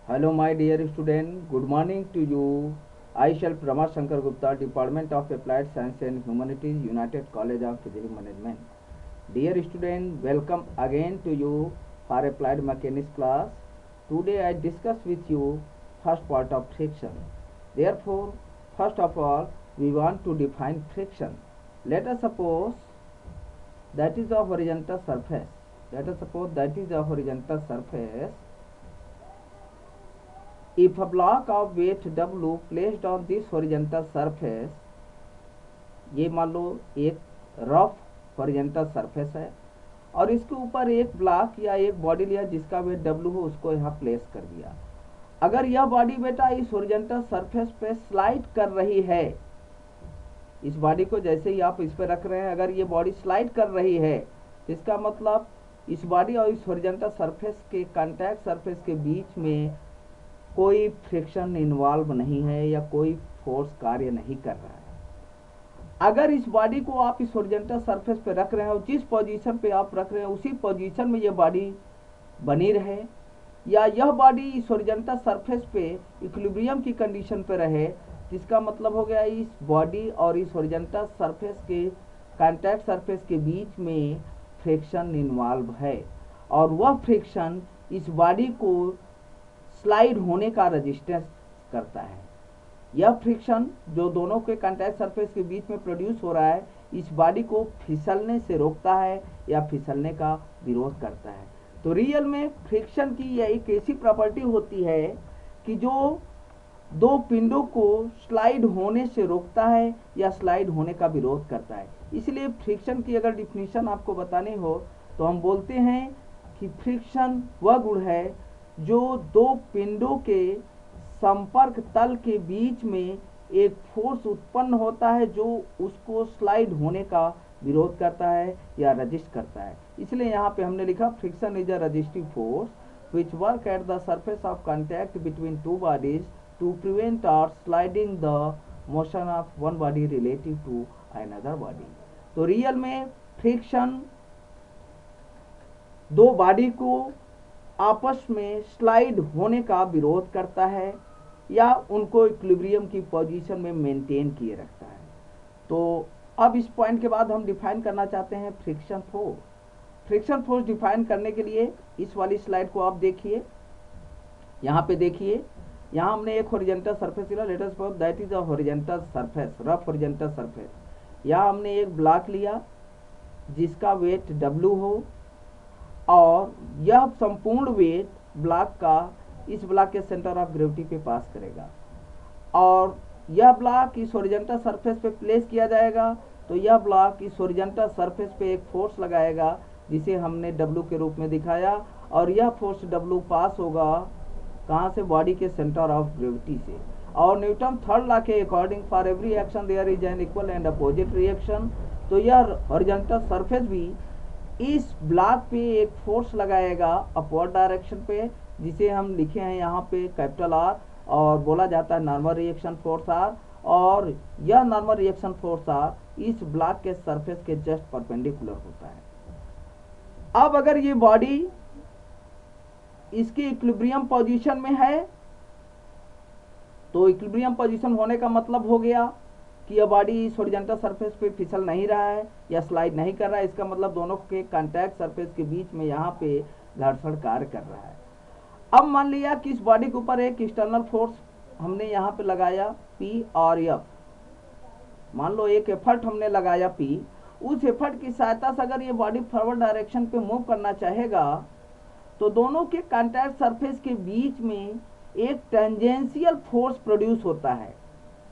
Hello, my dear student. Good morning to you. I shall Rama Shankar Gupta, Department of Applied Science and Humanities, United College of Physics Management. Dear student, welcome again to you for Applied Mechanics class. Today I discuss with you first part of friction. Therefore, first of all, we want to define friction. Let us suppose that is a horizontal surface. Let us suppose that is a horizontal surface. If a block of weight W placed on this horizontal surface, ये मान लो एक rough horizontal surface है और इसके ऊपर एक block या एक बॉडी लिया जिसका वेट W हो, उसको यहाँ प्लेस कर दिया। अगर यह बॉडी बेटा इस हॉरिजॉन्टल सरफेस पे स्लाइड कर रही है, इस बॉडी को जैसे ही आप इस पे रख रहे हैं, अगर ये बॉडी स्लाइड कर रही है, इसका मतलब इस बॉडी और इस हॉरिजॉन्टल सरफेस के कॉन्टैक्ट सरफेस के बीच में कोई फ्रिक्शन इन्वॉल्व नहीं है या कोई फोर्स कार्य नहीं कर रहा है। अगर इस बॉडी को आप इस हॉरिजॉन्टल सरफेस पे रख रहे हैं और जिस पोजीशन पे आप रख रहे हैं उसी पोजीशन में ये बॉडी बनी रहे, या यह बॉडी इस हॉरिजॉन्टल सरफेस पे इक्विलिब्रियम की कंडीशन पे रहे, जिसका मतलब हो गया इस बॉडी और इस हॉरिजॉन्टल सरफेस के कॉन्टैक्ट सरफेस के बीच में फ्रिक्शन इन्वॉल्व है और वह फ्रिक्शन इस बॉडी को स्लाइड होने का रेजिस्टेंस करता है। यह फ्रिक्शन जो दोनों के कॉन्टैक्ट सरफेस के बीच में प्रोड्यूस हो रहा है, इस बॉडी को फिसलने से रोकता है या फिसलने का विरोध करता है। तो रियल में फ्रिक्शन की यह एक ऐसी प्रॉपर्टी होती है कि जो दो पिंडों को स्लाइड होने से रोकता है या स्लाइड होने का विरोध करता है। इसलिए फ्रिक्शन की अगर डिफिनीशन आपको बतानी हो तो हम बोलते हैं कि फ्रिक्शन वह गुण है जो दो पिंडों के संपर्क तल के बीच में एक फोर्स उत्पन्न होता है जो उसको स्लाइड होने का विरोध करता है या रजिस्ट करता है। इसलिए यहाँ पे हमने लिखा friction is a resistive force which work at the surface of contact between two bodies to prevent or sliding the motion of one body relative to another body. तो रियल में फ्रिक्शन दो बॉडी को आपस में slide होने का विरोध करता है या उनको इक्विलिब्रियम की पोजीशन में मेंटेन किए रखता है। तो अब इस पॉइंट के बाद हम डिफाइन करना चाहते हैं friction force. Friction force define करने के लिए इस वाली स्लाइड को आप देखिए, यहाँ पे देखिए, यहाँ हमने एक हॉरिजॉन्टल सरफेस लिया, late us suppose that is a horizontal surface, rough horizontal surface. यहाँ हमने एक ब्लॉक लिया जिसका वेट W हो और यह संपूर्ण वेट ब्लॉक का इस ब्लॉक के सेंटर ऑफ ग्रेविटी पे पास करेगा और यह ब्लॉक इस हॉरिजॉन्टल सरफेस पे प्लेस किया जाएगा। तो यह ब्लॉक इस हॉरिजॉन्टल सरफेस पे एक फोर्स लगाएगा जिसे हमने W के रूप में दिखाया और यह फोर्स W पास होगा कहाँ से, बॉडी के सेंटर ऑफ ग्रेविटी से। और न्यूटन थर्ड लॉ के according for every action there is an equal and opposite reaction. तो यह हॉरिजॉन्टल सरफेस भी इस ब्लॉक पे एक फोर्स लगाएगा अपवर्ड डायरेक्शन पे, जिसे हम लिखे हैं यहाँ पे कैपिटल R और बोला जाता है नॉर्मल रिएक्शन फोर्स R। और यह नॉर्मल रिएक्शन फोर्स R इस ब्लॉक के सरफेस के जस्ट परपेंडिकुलर होता है। अब अगर ये बॉडी इसकी इक्विलिब्रियम पोजीशन में है तो इक्विलिब्रियम पोजीशन होने का मतलब हो गया कि यह बॉडी इस हॉरिजॉन्टल सरफेस पे फिसल नहीं रहा है या स्लाइड नहीं कर रहा है। इसका मतलब दोनों के कॉन्टैक्ट सरफेस के बीच में यहाँ पे घर्षण कार्य कर रहा है। अब मान लिया कि इस बॉडी के ऊपर एक एक्सटर्नल फोर्स हमने यहाँ पे लगाया P और F। मान लो एक एफर्ट हमने लगाया P, उस एफर्ट की सहायता से अगर ये बॉडी फॉरवर्ड डायरेक्शन पे मूव करना चाहेगा तो दोनों के कॉन्टैक्ट सरफेस के बीच में एक टेंजेंशियल फोर्स प्रोड्यूस होता है।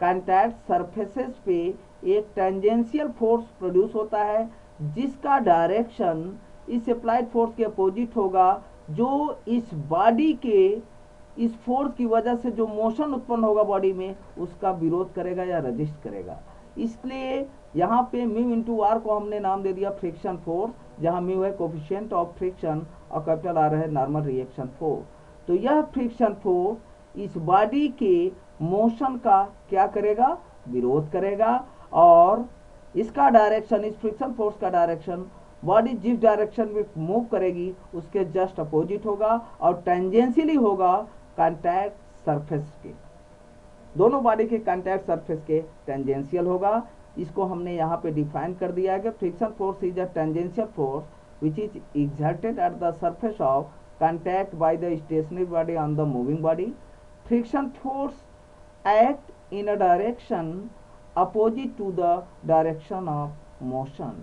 कॉन्टैक्ट सरफेसेस पे एक टेंजेंशियल फोर्स प्रोड्यूस होता है जिसका डायरेक्शन इस अप्लाइड फोर्स के अपोजिट होगा, जो इस बॉडी के इस फोर्स की वजह से जो मोशन उत्पन्न होगा बॉडी में उसका विरोध करेगा या रजिस्ट करेगा। इसलिए यहाँ पे म्यू इंटू आर को हमने नाम दे दिया फ्रिक्शन फोर्स, जहाँ म्यू है कोफिशिएंट ऑफ फ्रिक्शन और कैपिटल आर है नॉर्मल रिएक्शन फोर्स। तो यह फ्रिक्शन फोर्स इस बॉडी के मोशन का क्या करेगा, विरोध करेगा और इसका डायरेक्शन, इस फ्रिक्शन फोर्स का डायरेक्शन बॉडी जिस डायरेक्शन में मूव करेगी उसके जस्ट अपोजिट होगा और टेंजेंशियली होगा कांटेक्ट सरफेस के, दोनों बॉडी के कांटेक्ट सरफेस के टेंजेंशियल होगा। इसको हमने यहाँ पे डिफाइन कर दिया है कि friction force is a tangential force which is exerted eight the surface of contact by the stationary body on the moving body. Friction force act in a direction opposite to the direction of motion.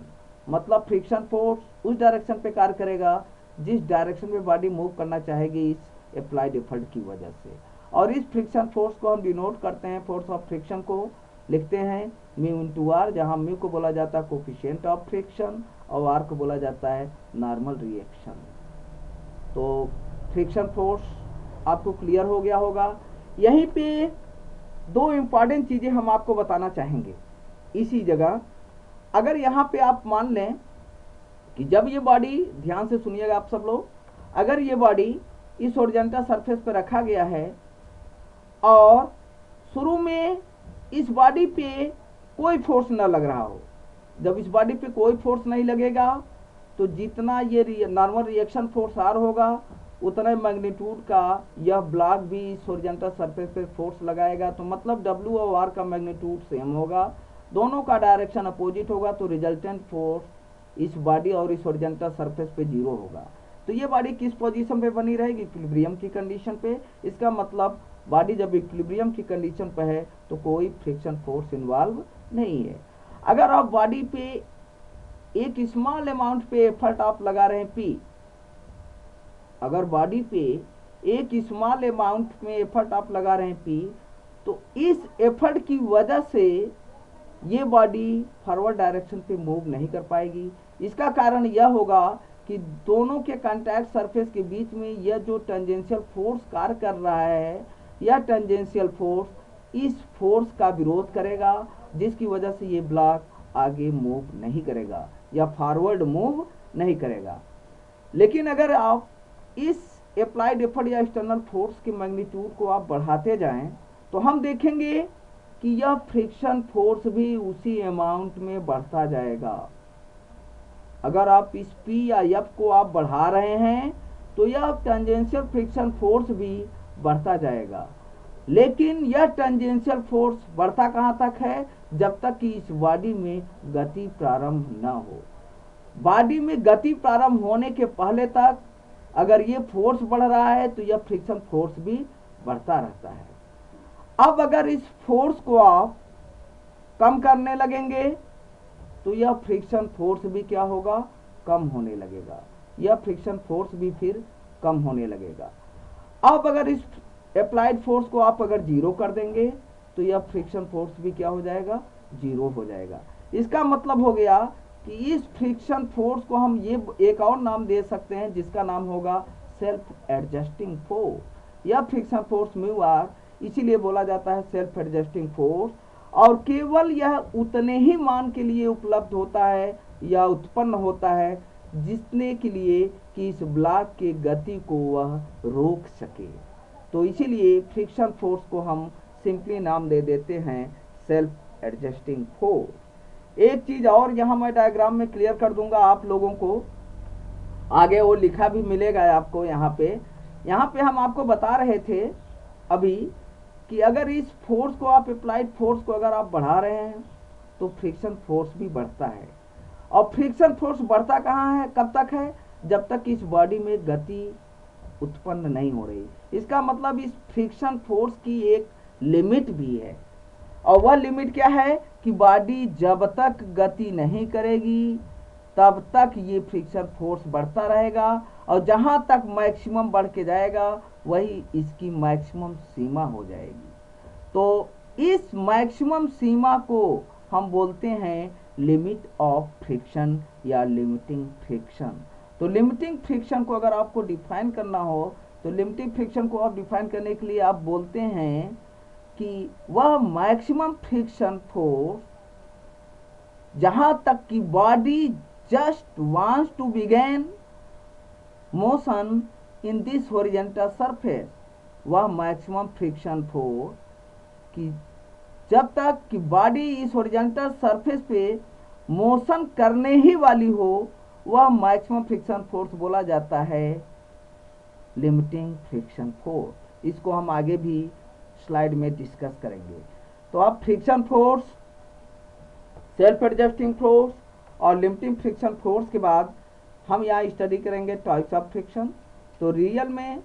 मतलब friction force उस direction पे कार्य करेगा जिस direction में body move करना चाहेगी इस अप्लाइड एफर्ट की वजह से। और इस फ्रिक्शन फोर्स को हम डिनोट करते हैं, फोर्स ऑफ फ्रिक्शन को लिखते हैं म्यू इंटू आर, जहाँ म्यू को बोला जाता है कोफिशिएंट ऑफ फ्रिक्शन और आर को बोला जाता है नॉर्मल रिएक्शन। तो फ्रिक्शन फोर्स आपको क्लियर हो गया होगा। यहीं पे दो इम्पॉर्टेंट चीज़ें हम आपको बताना चाहेंगे इसी जगह। अगर यहाँ पे आप मान लें कि जब ये बॉडी, ध्यान से सुनिएगा आप सब लोग, अगर ये बॉडी इस हॉरिजॉन्टल सरफेस पर रखा गया है और शुरू में इस बॉडी पे कोई फोर्स न लग रहा हो, जब इस बॉडी पे कोई फोर्स नहीं लगेगा तो जितना ये नॉर्मल रिएक्शन फोर्स आर होगा उतना मैग्नीट्यूड का यह ब्लॉक भी इस हॉरिजॉन्टल सरफेस पे फोर्स लगाएगा। तो मतलब डब्ल्यू और आर का मैग्नीट्यूड सेम होगा, दोनों का डायरेक्शन अपोजिट होगा, तो रिजल्टेंट फोर्स इस बॉडी और इस हॉरिजॉन्टल सरफेस पे जीरो होगा। तो ये बॉडी किस पोजीशन पे बनी रहेगी? इक्विलिब्रियम की कंडीशन पे। इसका मतलब बॉडी जब इक्विलिब्रियम की कंडीशन पे है तो कोई फ्रिक्शन फोर्स इन्वॉल्व नहीं है। अगर आप बॉडी पे एक स्मॉल अमाउंट पे एफर्ट आप लगा रहे हैं पी, अगर बॉडी पे एक स्मॉल अमाउंट में एफर्ट आप लगा रहे हैं पी, तो इस एफर्ट की वजह से ये बॉडी फॉरवर्ड डायरेक्शन पे मूव नहीं कर पाएगी। इसका कारण यह होगा कि दोनों के कांटेक्ट सरफेस के बीच में यह जो टेंजेंशियल फोर्स कार्य कर रहा है, यह टेंजेंशियल फोर्स इस फोर्स का विरोध करेगा, जिसकी वजह से ये ब्लॉक आगे मूव नहीं करेगा या फॉरवर्ड मूव नहीं करेगा। लेकिन अगर आप इस अप्लाइड एफर्ट या एक्सटर्नल फोर्स के मैग्नीट्यूड को आप बढ़ाते जाएं तो हम देखेंगे कि यह फ्रिक्शन फोर्स भी उसी अमाउंट में बढ़ता जाएगा। अगर आप इस P या F को आप बढ़ा रहे हैं तो यह टेंजेंशियल फ्रिक्शन फोर्स भी बढ़ता जाएगा। लेकिन यह टेंजेंशियल फोर्स बढ़ता कहाँ तक है? जब तक कि इस बॉडी में गति प्रारंभ न हो। बॉडी में गति प्रारंभ होने के पहले तक अगर ये फोर्स बढ़ रहा है तो यह फ्रिक्शन फोर्स भी बढ़ता रहता है। अब अगर इस फोर्स को आप कम करने लगेंगे तो यह फ्रिक्शन फोर्स भी क्या होगा? कम होने लगेगा। यह फ्रिक्शन फोर्स भी फिर कम होने लगेगा। अब अगर इस अप्लाइड फोर्स को आप अगर जीरो कर देंगे तो यह फ्रिक्शन फोर्स भी क्या हो जाएगा? जीरो हो जाएगा। इसका मतलब हो गया कि इस फ्रिक्शन फोर्स को हम ये एक और नाम दे सकते हैं जिसका नाम होगा सेल्फ एडजस्टिंग फोर्स। यह फ्रिक्शन फोर्स म्यू आर इसीलिए बोला जाता है सेल्फ एडजस्टिंग फोर्स, और केवल यह उतने ही मान के लिए उपलब्ध होता है या उत्पन्न होता है जितने के लिए कि इस ब्लॉक के गति को वह रोक सके। तो इसीलिए फ्रिक्शन फोर्स को हम सिंपली नाम दे देते हैं सेल्फ एडजस्टिंग फोर्स। एक चीज और यहाँ मैं डायग्राम में क्लियर कर दूंगा आप लोगों को, आगे वो लिखा भी मिलेगा आपको। यहाँ पे हम आपको बता रहे थे अभी कि अगर इस फोर्स को आप अप्लाइड फोर्स को अगर आप बढ़ा रहे हैं तो फ्रिक्शन फोर्स भी बढ़ता है। और फ्रिक्शन फोर्स बढ़ता कहाँ है, कब तक है? जब तक इस बॉडी में गति उत्पन्न नहीं हो रही। इसका मतलब इस फ्रिक्शन फोर्स की एक लिमिट भी है, और वह लिमिट क्या है कि बॉडी जब तक गति नहीं करेगी तब तक ये फ्रिक्शन फोर्स बढ़ता रहेगा, और जहां तक मैक्सिमम बढ़ के जाएगा वही इसकी मैक्सिमम सीमा हो जाएगी। तो इस मैक्सिमम सीमा को हम बोलते हैं लिमिट ऑफ फ्रिक्शन या लिमिटिंग फ्रिक्शन। तो लिमिटिंग फ्रिक्शन को अगर आपको डिफाइन करना हो तो लिमिटिंग फ्रिक्शन को आप डिफाइन करने के लिए आप बोलते हैं कि वह मैक्सिमम फ्रिक्शन फोर्स जहां तक कि body just wants to begin motion in this horizontal surface, वह मैक्सिमम फ्रिक्शन फोर्स कि जब तक कि बॉडी इस हॉरिजॉन्टल सरफेस पे मोशन करने ही वाली हो वह मैक्सिमम फ्रिक्शन फोर्स बोला जाता है लिमिटिंग फ्रिक्शन फोर्स। इसको हम आगे भी स्लाइड में डिस्कस करेंगे। तो अब friction force, self adjusting force और लिमिटिंग फ्रिक्शन फोर्स के बाद हम यहाँ स्टडी करेंगे टाइप्स ऑफ फ्रिक्शन। तो रियल में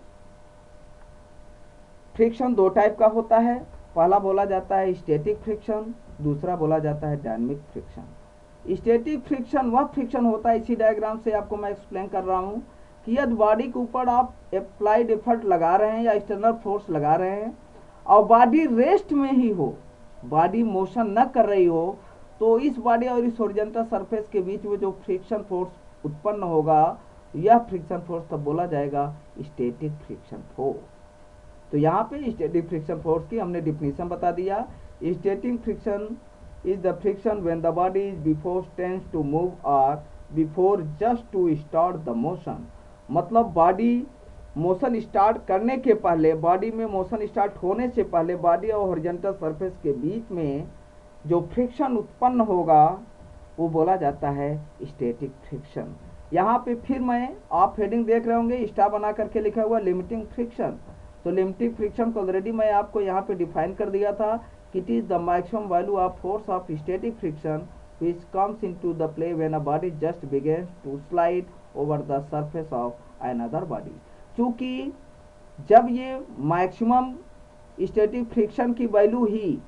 फ्रिक्शन दो टाइप का होता है, पहला बोला जाता है स्टैटिक फ्रिक्शन, दूसरा बोला जाता है डायनेमिक फ्रिक्शन। स्टैटिक फ्रिक्शन वह फ्रिक्शन होता है, इसी डायग्राम से आपको मैं एक्सप्लेन कर रहा हूँ कि यदि बॉडी के ऊपर आप अप्लाइड एफर्ट लगा रहे हैं या एक्सटर्नल फोर्स लगा रहे हैं और बॉडी रेस्ट में ही हो, बॉडी मोशन न कर रही हो, तो इस बॉडी और इस हॉरिजॉन्टल सरफेस के बीच में जो फ्रिक्शन फोर्स उत्पन्न होगा, यह फ्रिक्शन फोर्स तब बोला जाएगा स्टैटिक फ्रिक्शन फोर्स। तो यहाँ पे स्टैटिक फ्रिक्शन फोर्स की हमने डिफिनीशन बता दिया। Static friction is the friction when the body is before tends to move और before just to start the motion. मतलब बॉडी मोशन स्टार्ट करने के पहले, बॉडी में मोशन स्टार्ट होने से पहले बॉडी और हॉरिजॉन्टल सरफेस के बीच में जो फ्रिक्शन उत्पन्न होगा वो बोला जाता है स्टैटिक फ्रिक्शन। यहाँ पे फिर मैं आप हेडिंग देख रहे होंगे, स्टार बना करके लिखा हुआ लिमिटिंग फ्रिक्शन। तो लिमिटिंग फ्रिक्शन को ऑलरेडी मैं आपको यहाँ पे डिफाइन कर दिया था कि it is the maximum value of force of static friction which comes into the play when a body just begins to slide over the surface of another body। चूँकि जब ये मैक्सिमम स्टैटिक फ्रिक्शन की value ही,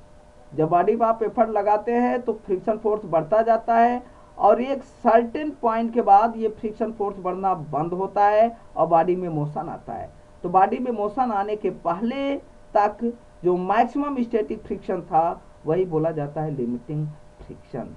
जब body पर आप effort लगाते हैं तो फ्रिक्शन फोर्स बढ़ता जाता है और एक सर्टेन पॉइंट के बाद ये फ्रिक्शन फोर्स बढ़ना बंद होता है और बॉडी में मोशन आता है। तो बॉडी में मोशन आने के पहले तक जो मैक्सिमम स्टैटिक फ्रिक्शन था वही बोला जाता है लिमिटिंग फ्रिक्शन।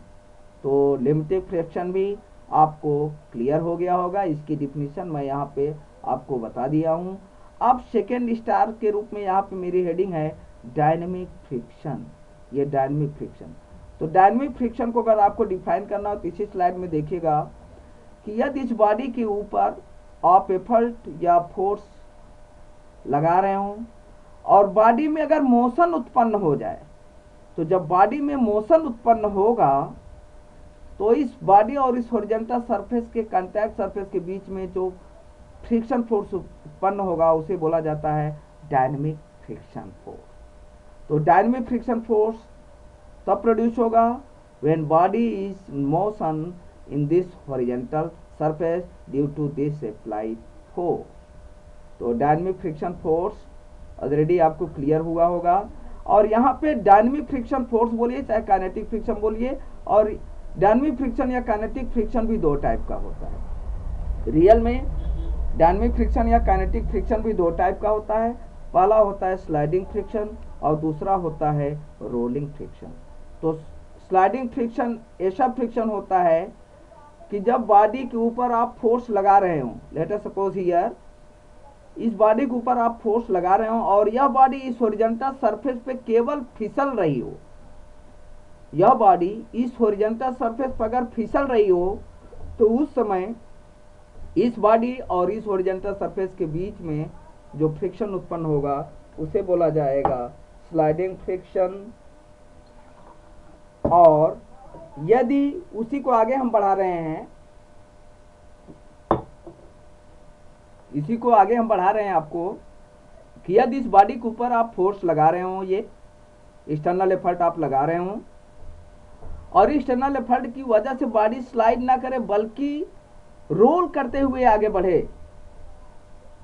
तो लिमिटिंग फ्रिक्शन भी आपको क्लियर हो गया होगा, इसकी डिफिनीशन मैं यहाँ पे आपको बता दिया हूँ। अब सेकेंड स्टार के रूप में यहाँ पे मेरी हेडिंग है डायनेमिक फ्रिक्शन। ये डायनेमिक फ्रिक्शन, तो डायनेमिक फ्रिक्शन को अगर आपको डिफाइन करना हो तो इसी स्लाइड में देखिएगा कि यदि इस बॉडी के ऊपर आप एफर्ट या फोर्स लगा रहे हो और बॉडी में अगर मोशन उत्पन्न हो जाए, तो जब बॉडी में मोशन उत्पन्न होगा तो इस बॉडी और इस हॉरिजॉन्टल सरफेस के कांटेक्ट सरफेस के बीच में जो फ्रिक्शन फोर्स उत्पन्न होगा उसे बोला जाता है डायनेमिक फ्रिक्शन फोर्स। तो डायनेमिक फ्रिक्शन फोर्स तब प्रोड्यूस होगा when body is motion in this horizontal surface due to this applied force. तो डायनेमिक फ्रिक्शन फोर्स ऑलरेडी आपको क्लियर हुआ होगा। और यहाँ पे डायनेमिक फ्रिक्शन फोर्स बोलिए चाहे काइनेटिक फ्रिक्शन बोलिए, और डायनेमिक फ्रिक्शन या काइनेटिक फ्रिक्शन भी दो टाइप का होता है। रियल में डायनेमिक फ्रिक्शन या काइनेटिक फ्रिक्शन भी दो टाइप का होता है, पहला होता है स्लाइडिंग फ्रिक्शन और दूसरा होता है रोलिंग फ्रिक्शन। तो स्लाइडिंग फ्रिक्शन ऐसा फ्रिक्शन होता है कि जब बॉडी के ऊपर आप फोर्स लगा रहे हो, लेट अस सपोज हियर इस बॉडी के ऊपर आप फोर्स लगा रहे हो और यह बॉडी इस हॉरिजॉन्टल सरफेस पे केवल फिसल रही हो, यह बॉडी इस हॉरिजॉन्टल सरफेस पर अगर फिसल रही हो तो उस समय इस बॉडी और इस हॉरिजॉन्टल सरफेस के बीच में जो फ्रिक्शन उत्पन्न होगा उसे बोला जाएगा स्लाइडिंग फ्रिक्शन। और यदि उसी को आगे हम बढ़ा रहे हैं, इसी को आगे हम बढ़ा रहे हैं आपको कि यदि इस बॉडी के ऊपर आप फोर्स लगा रहे हो, ये एक्सटर्नल एफर्ट आप लगा रहे हो और एक्सटर्नल एफर्ट की वजह से बॉडी स्लाइड ना करे बल्कि रोल करते हुए आगे बढ़े।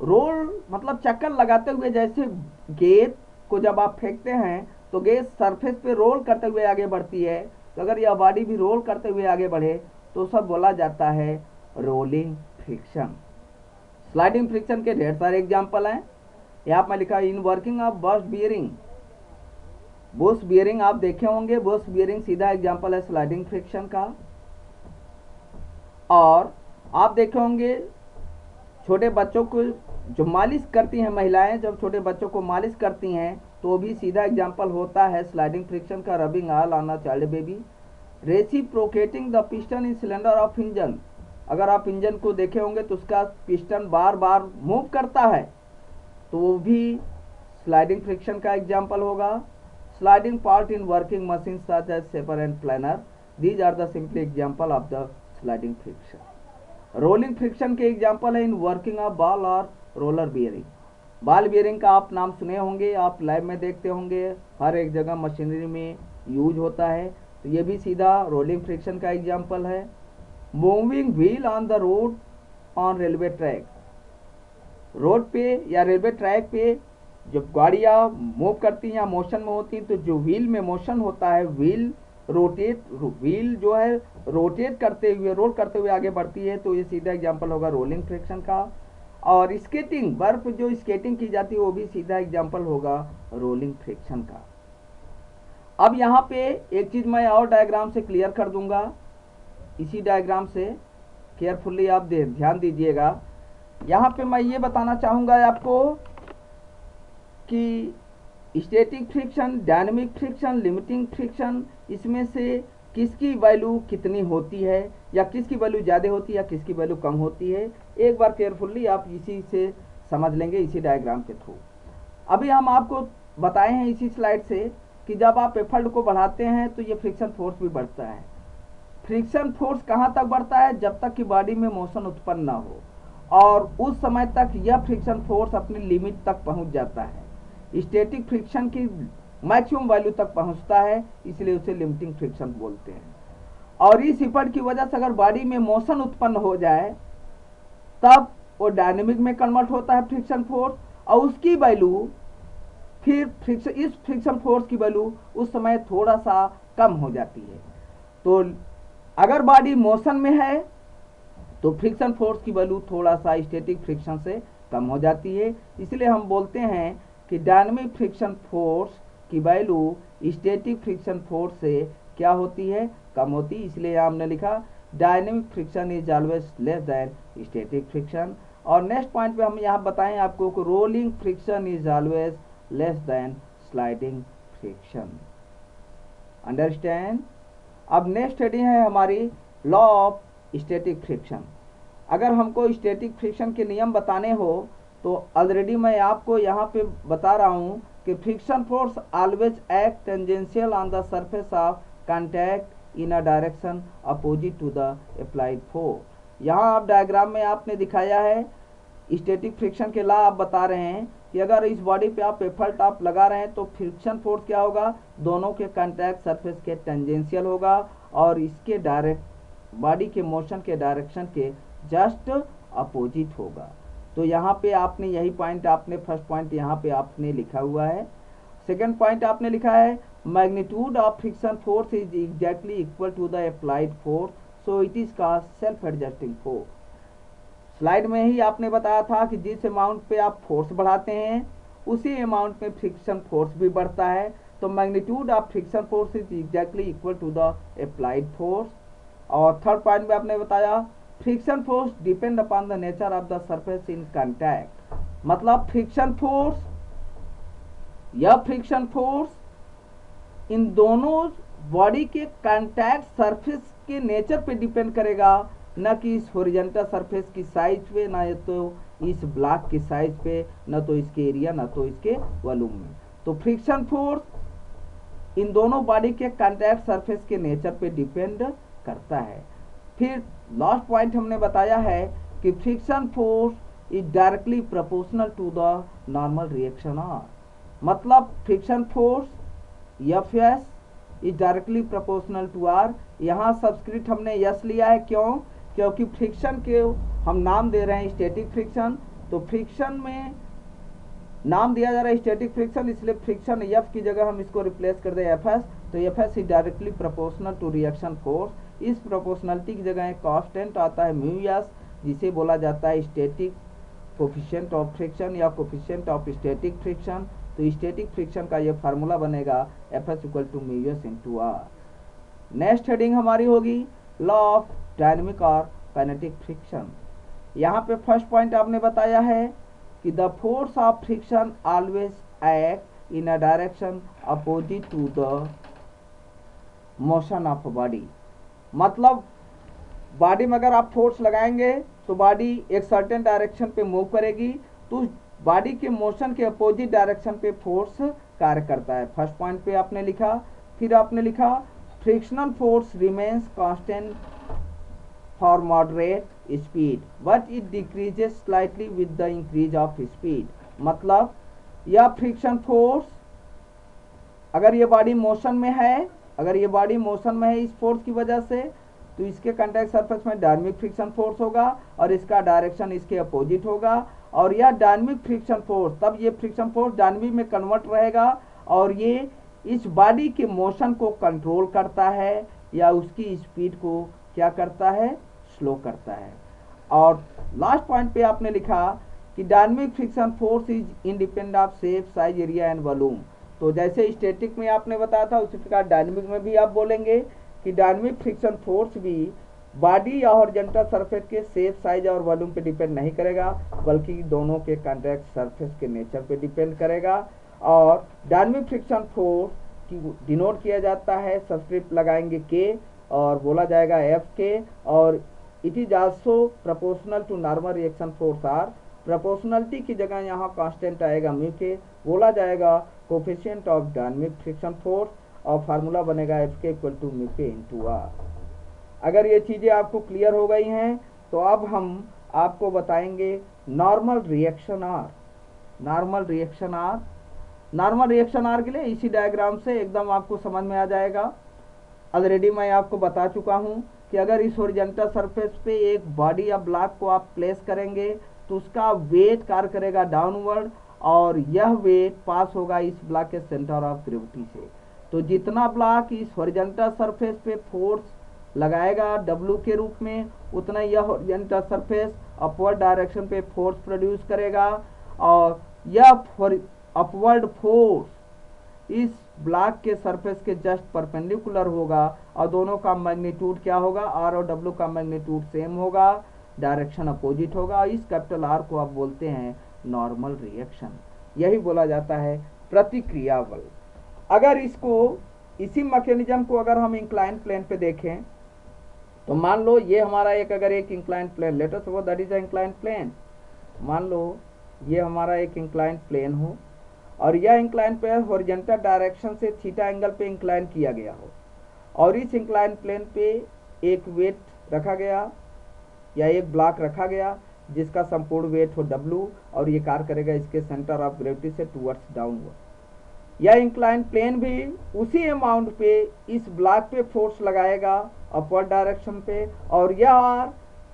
रोल मतलब चक्कर लगाते हुए, जैसे गेंद को जब आप फेंकते हैं तो गेंद सरफेस पे रोल करते हुए आगे बढ़ती है, तो अगर यह बॉडी भी रोल करते हुए आगे बढ़े तो सब बोला जाता है रोलिंग फ्रिक्शन। स्लाइडिंग फ्रिक्शन के ढेर सारे एग्जाम्पल हैं। यहाँ पर लिखा है इन वर्किंग ऑफ बस बियरिंग। बुश बियरिंग आप देखे होंगे, बुश बियरिंग सीधा एग्जाम्पल है स्लाइडिंग फ्रिक्शन का। और आप देखे होंगे छोटे बच्चों को जो मालिश करती हैं महिलाएं, जब छोटे बच्चों को मालिश करती हैं तो भी सीधा एग्जाम्पल होता है स्लाइडिंग फ्रिक्शन का, rubbing oil on a child baby. Reciprocating the piston in cylinder of engine, अगर आप इंजन को देखे होंगे तो उसका पिस्टन बार बार मूव करता है तो वो भी स्लाइडिंग फ्रिक्शन का एग्जाम्पल होगा। Sliding part in working machine such as shaper and planer, these are the simply example of the sliding friction. Rolling friction के एग्जाम्पल है इन वर्किंग ऑफ बॉल और रोलर बियरिंग। बॉल बियरिंग का आप नाम सुने होंगे, आप लाइव में देखते होंगे, हर एक जगह मशीनरी में यूज होता है। तो ये भी सीधा रोलिंग फ्रिक्शन का एग्जाम्पल है। Moving wheel on the road on railway track, road पे या रेलवे ट्रैक पे जब गाड़ियाँ मूव करती हैं या मोशन में होती हैं तो जो व्हील में मोशन होता है, व्हील जो है रोटेट करते हुए, रोल करते हुए आगे बढ़ती है, तो ये सीधा एग्जांपल होगा रोलिंग फ्रिक्शन का। और स्केटिंग, बर्फ जो स्केटिंग की जाती है वो भी सीधा एग्जांपल होगा रोलिंग फ्रिक्शन का। अब यहाँ पे एक चीज़ मैं और डायग्राम से क्लियर कर दूंगा, इसी डायग्राम से केयरफुली आप ध्यान दीजिएगा। यहाँ पे मैं ये बताना चाहूँगा आपको कि static friction, dynamic friction, limiting friction, इसमें से किसकी वैल्यू कितनी होती है, या किसकी वैल्यू ज़्यादा होती है या किसकी वैल्यू कम होती है, एक बार केयरफुली आप इसी से समझ लेंगे, इसी डायग्राम के थ्रू। अभी हम आपको बताए हैं इसी स्लाइड से कि जब आप एफर्ट को बढ़ाते हैं तो ये फ्रिक्शन फोर्स भी बढ़ता है। फ्रिक्शन फोर्स कहाँ तक बढ़ता है? जब तक कि बॉडी में मोशन उत्पन्न ना हो, और उस समय तक यह फ्रिक्शन फोर्स अपनी लिमिट तक पहुंच जाता है। स्टैटिक फ्रिक्शन की मैक्सिमम वैल्यू तक पहुंचता है, इसलिए उसे लिमिटिंग फ्रिक्शन बोलते हैं। और इस इफर्ट की वजह से अगर बॉडी में मोशन उत्पन्न हो जाए तब वो डायनेमिक में कन्वर्ट होता है फ्रिक्शन फोर्स, और उसकी वैल्यू फिर इस फ्रिक्शन फोर्स की वैल्यू उस समय थोड़ा सा कम हो जाती है। तो अगर बॉडी मोशन में है तो फ्रिक्शन फोर्स की वैल्यू थोड़ा सा स्टैटिक फ्रिक्शन से कम हो जाती है। इसलिए हम बोलते हैं कि डायनेमिक फ्रिक्शन फोर्स की वैल्यू स्टैटिक फ्रिक्शन फोर्स से क्या होती है? कम होती है। इसलिए हमने लिखा dynamic friction is always less than static friction. और नेक्स्ट पॉइंट पे हम यहाँ बताएं आपको कि rolling friction is always less than sliding friction. Understand? अब नेक्स्ट स्टडी है हमारी लॉ ऑफ स्टैटिक फ्रिक्शन। अगर हमको स्टैटिक फ्रिक्शन के नियम बताने हो तो ऑलरेडी मैं आपको यहाँ पे बता रहा हूँ कि friction force always act tangential on the surface of contact in a direction opposite to the applied force. यहाँ आप डायग्राम में आपने दिखाया है स्टैटिक फ्रिक्शन के लॉ आप बता रहे हैं कि अगर इस बॉडी पे आप एफर्ट आप लगा रहे हैं तो फ्रिक्शन फोर्स क्या होगा? दोनों के कांटेक्ट सरफेस के टेंजेंशियल होगा और इसके डायरेक्ट बॉडी के मोशन के डायरेक्शन के जस्ट अपोजिट होगा। तो यहाँ पे आपने यही पॉइंट, आपने फर्स्ट पॉइंट यहाँ पे आपने लिखा हुआ है। सेकेंड पॉइंट आपने लिखा है magnitude of friction force is exactly equal to the applied force, so it is called self adjusting force. Slide में ही आपने बताया था कि जिस अमाउंट पे आप फोर्स बढ़ाते हैं उसी अमाउंट में फ्रिक्शन फोर्स भी बढ़ता है। तो magnitude of friction force is exactly equal to the applied force. और थर्ड पॉइंट में आपने बताया friction force depend upon the nature of the surface in contact. मतलब फ्रिक्शन फोर्स, यह फ्रिक्शन फोर्स इन दोनों बॉडी के कांटेक्ट सरफेस के नेचर पे डिपेंड करेगा, न कि इस हॉरिजॉन्टल सरफेस की साइज पे, न तो इस ब्लॉक की साइज पे, न तो इसके एरिया, न तो इसके वॉल्यूम में। तो फ्रिक्शन फोर्स इन दोनों बॉडी के कांटेक्ट सरफेस के नेचर पे डिपेंड करता है। फिर लास्ट पॉइंट हमने बताया है कि friction force is directly proportional to the normal reaction R. मतलब friction force F S is directly proportional to R. यहाँ सबस्क्रिप्ट हमने यस लिया है, क्यों? क्योंकि फ्रिक्शन के हम नाम दे रहे हैं स्टैटिक फ्रिक्शन, तो फ्रिक्शन में नाम दिया जा रहा है स्टैटिक फ्रिक्शन, इसलिए फ्रिक्शन एफ की जगह हम इसको रिप्लेस कर दें एफ एस। तो F S is directly proportional to reaction force. इस प्रोपोर्शनलिटी की जगह एक कांस्टेंट आता है म्यू एस, जिसे बोला जाता है स्टैटिक कोफिशिएंट ऑफ फ्रिक्शन या कोफिशिएंट ऑफ स्टैटिक फ्रिक्शन। तो स्टैटिक फ्रिक्शन का ये फार्मूला बनेगा F S equal to mu S into R. Next heading हमारी होगी लॉ ऑफ डायनेमिक और काइनेटिक फ्रिक्शन। यहाँ पे फर्स्ट पॉइंट आपने बताया है कि the force of friction always act in a direction opposite to the motion of body. मतलब बॉडी में अगर आप फोर्स लगाएंगे तो बॉडी एक सर्टेन डायरेक्शन पे मूव करेगी, तो बॉडी के मोशन के अपोजिट डायरेक्शन पे फोर्स कार्य करता है। फर्स्ट पॉइंट पे आपने लिखा। फिर आपने लिखा frictional force remains constant for moderate speed but it decreases slightly with the increase of speed। मतलब यह फ्रिक्शन फोर्स, अगर ये बॉडी मोशन में है, अगर ये बॉडी मोशन में है इस फोर्स की वजह से, तो इसके कॉन्टैक्ट सरफेस में डायनामिक फ्रिक्शन फोर्स होगा और इसका डायरेक्शन इसके अपोजिट होगा। और यह डायनामिक फ्रिक्शन फोर्स, तब ये फ्रिक्शन फोर्स डायनामिक में कन्वर्ट रहेगा और ये इस बॉडी के मोशन को कंट्रोल करता है या उसकी स्पीड को क्या करता है, स्लो करता है। और लास्ट पॉइंट पे आपने लिखा कि dynamic friction force is independent of shape, size, area and volume. तो जैसे स्टैटिक में आपने बताया था उसी प्रकार डायनामिक में भी आप बोलेंगे कि डायनामिक फ्रिक्शन फोर्स भी बॉडी या हॉरिजॉन्टल सरफेस के शेप, साइज और वॉल्यूम पे डिपेंड नहीं करेगा, बल्कि दोनों के कॉन्टैक्ट सरफेस के नेचर पे डिपेंड करेगा। और डायनामिक फ्रिक्शन फोर्स की डिनोट किया जाता है, सब्सक्रिप्ट लगाएंगे के और बोला जाएगा एफ के। और it is also proportional to normal reaction force R, proportionality की जगह यहाँ कांस्टेंट आएगा म्यू के, बोला जाएगा coefficient of dynamic friction force और फार्मूला बनेगा F K equal to mu K into R. अगर ये चीज़ें आपको क्लियर हो गई हैं तो अब हम आपको बताएंगे normal reaction R. Normal reaction R, normal reaction R के लिए इसी डायग्राम से एकदम आपको समझ में आ जाएगा। ऑलरेडी मैं आपको बता चुका हूँ कि अगर इस हॉरिजॉन्टल सरफेस पे एक बॉडी या ब्लॉक को आप प्लेस करेंगे तो उसका वेट कार्य करेगा डाउनवर्ड और यह वेट पास होगा इस ब्लॉक के सेंटर ऑफ ग्रेविटी से। तो जितना ब्लॉक इस हॉरिजॉन्टल सरफेस पे फोर्स लगाएगा W के रूप में, उतना यह हॉरिजॉन्टल सरफेस अपवर्ड डायरेक्शन पे फोर्स प्रोड्यूस करेगा और यह अपवर्ड फोर्स इस ब्लॉक के सरफेस के जस्ट परपेंडिकुलर होगा और दोनों का मैग्नीट्यूड क्या होगा, R और W का मैग्नीट्यूड सेम होगा, डायरेक्शन अपोजिट होगा। इस कैपिटल R को आप बोलते हैं नॉर्मल रिएक्शन, यही बोला जाता है प्रतिक्रिया बल। अगर इसको इसी मैकेनिज्म को अगर हम इंक्लाइन प्लेन पे देखें तो मान लो ये हमारा अगर एक incline plane, let us suppose that is a incline plane, मान लो ये हमारा एक इंक्लाइन प्लेन हो और यह इंक्लाइन प्लेन हॉरिजॉन्टल डायरेक्शन से थीटा एंगल पे इंक्लाइन किया गया हो और इस इंक्लाइन प्लेन पे एक वेट रखा गया या एक ब्लॉक रखा गया जिसका संपूर्ण वेट हो W और ये कार्य करेगा इसके सेंटर ऑफ ग्रेविटी से टुवर्ड्स डाउनवर्ड। यह इंक्लाइन प्लेन भी उसी अमाउंट पे इस ब्लॉक पे फोर्स लगाएगा अपवर्ड डायरेक्शन पे और यह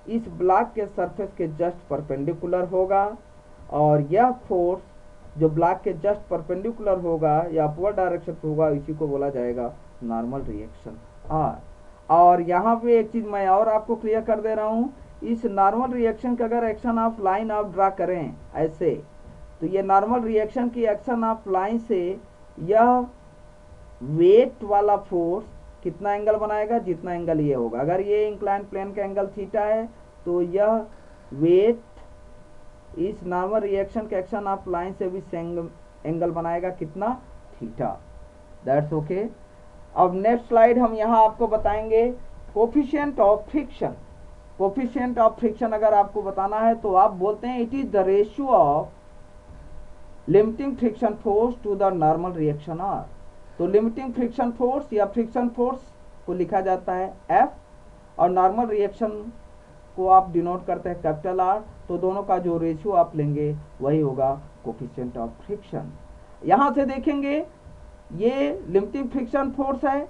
इस ब्लॉक के सरफेस के जस्ट परपेंडिकुलर होगा और यह फोर्स जो ब्लॉक के जस्ट परपेंडिकुलर होगा या अपवर्ड डायरेक्शन पे होगा, इसी को बोला जाएगा नॉर्मल रिएक्शन आर। और यहाँ पे एक चीज मैं और आपको क्लियर कर दे रहा हूँ, इस नॉर्मल रिएक्शन का अगर एक्शन ऑफ लाइन आप ड्रा करें ऐसे, तो ये नॉर्मल रिएक्शन की एक्शन ऑफ लाइन से यह वेट वाला फोर्स कितना एंगल बनाएगा, जितना एंगल ये होगा। अगर ये इंक्लाइन प्लेन का एंगल थीटा है तो यह वेट इस नॉर्मल रिएक्शन के एक्शन ऑफ लाइन से भी एंगल बनाएगा कितना, थीटा। That's okay. अब नेक्स्ट स्लाइड हम यहाँ आपको बताएंगे coefficient of friction. Coefficient of friction अगर आपको बताना है तो आप बोलते हैं it is the ratio of limiting friction force to the normal reaction R. तो लिमिटिंग फ्रिक्शन फोर्स या फ्रिक्शन फोर्स को लिखा जाता है F और नॉर्मल रिएक्शन को आप डिनोट करते हैं कैपिटल R। तो दोनों का जो रेशियो आप लेंगे वही होगा कोफिशिएंट ऑफ फ्रिक्शन। यहाँ से देखेंगे ये लिमिटिंग फ्रिक्शन फोर्स है,